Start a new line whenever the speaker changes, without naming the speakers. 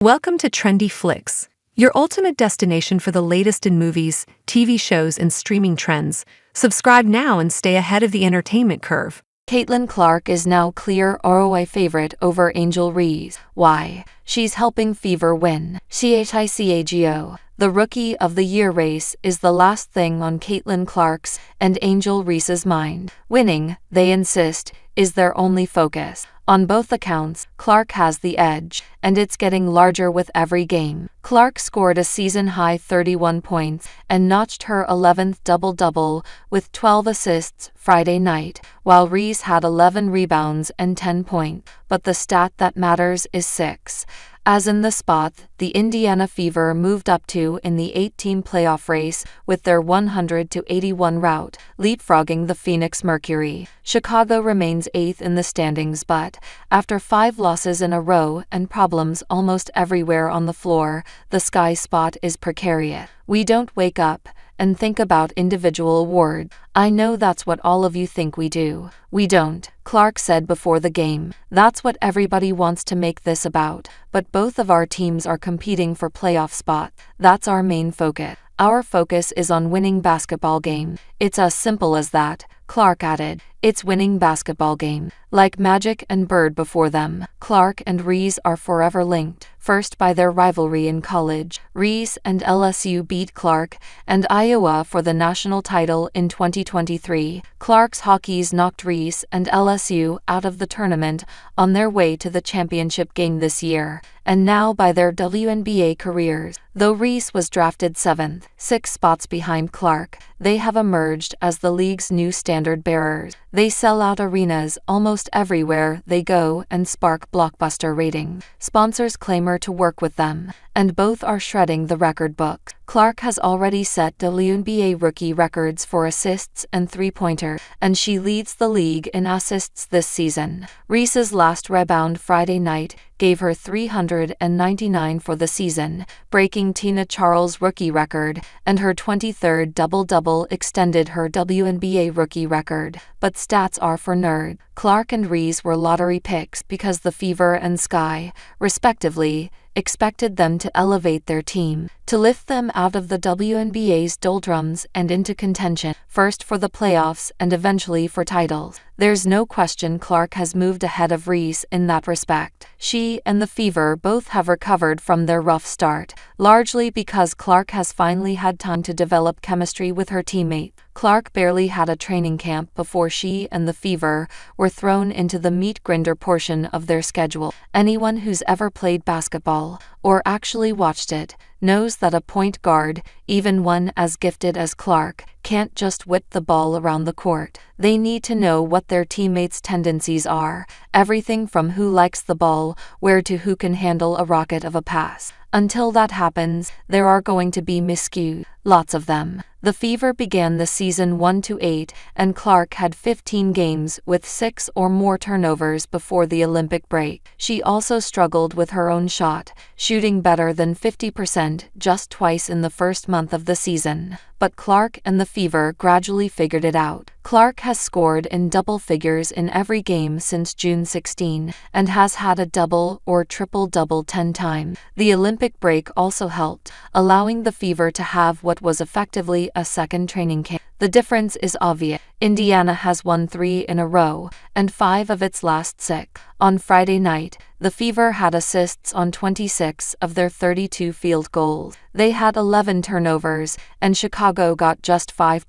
Welcome to Trendy Flicks, your ultimate destination for the latest in movies, TV shows, and streaming trends. Subscribe now and stay ahead of the entertainment curve.
Caitlin Clark is now clear ROI favorite over Angel Reese. Why? She's helping Fever win. Chicago. The Rookie of the Year race is the last thing on Caitlin Clark's and Angel Reese's mind. Winning, they insist, is their only focus. On both accounts, Clark has the edge, and it's getting larger with every game. Clark scored a season-high 31 points and notched her 11th double-double with 12 assists Friday night, while Reese had 11 rebounds and 10 points. But the stat that matters is 6. As in the spot the Indiana Fever moved up to in the 8-team playoff race with their 100-81 rout, leapfrogging the Phoenix Mercury. Chicago remains 8th in the standings, but after 5 losses in a row and problems almost everywhere on the floor, the sky spot is precarious. We don't wake up and think about individual awards. I know that's what all of you think we do. We don't, Clark said before the game. That's what everybody wants to make this about, but both of our teams are competing for playoff spots. That's our main focus. Our focus is on winning basketball games. It's as simple as that, Clark added. It's winning basketball game. Like Magic and Bird before them, Clark and Reese are forever linked, first by their rivalry in college. Reese and LSU beat Clark and Iowa for the national title in 2023. Clark's Hawkeyes knocked Reese and LSU out of the tournament on their way to the championship game this year, and now by their Wnba careers. Though Reese was drafted 7th, 6 spots behind Clark, they have emerged as the league's new standard bearers. They sell out arenas almost everywhere they go and spark blockbuster ratings. Sponsors clamor to work with them, and both are shredding the record book. Clark has already set Wnba rookie records for assists and three-pointer, and she leads the league in assists this season. Reese's last rebound Friday night gave her 399 for the season, breaking Tina Charles' rookie record, and her 23rd double-double extended her Wnba rookie record. But stats are for nerds. Clark and Reese were lottery picks because the Fever and Sky, respectively, expected them to elevate their team, to lift them out of the WNBA's doldrums and into contention, first for the playoffs and eventually for titles. There's no question Clark has moved ahead of Reese in that respect. She and the Fever both have recovered from their rough start, largely because Clark has finally had time to develop chemistry with her teammates. Clark barely had a training camp before she and the Fever were thrown into the meat grinder portion of their schedule. Anyone who's ever played basketball, or actually watched it, knows that a point guard, even one as gifted as Clark, can't just whip the ball around the court. They need to know what their teammates' tendencies are, everything from who likes the ball, where to who can handle a rocket of a pass. Until that happens, there are going to be miscues, lots of them. The Fever began the season 1-8, and Clark had 15 games with 6 or more turnovers before the Olympic break. She also struggled with her own shot, shooting better than 50% just twice in the first month of the season. But Clark and the Fever gradually figured it out. Clark has scored in double figures in every game since June 16, and has had a double or triple-double 10 times. The Olympic break also helped, allowing the Fever to have what was effectively a second training camp. The difference is obvious. Indiana has won 3 in a row, and 5 of its last 6. On Friday night, the Fever had assists on 26 of their 32 field goals. They had 11 turnovers, and Chicago got just 5.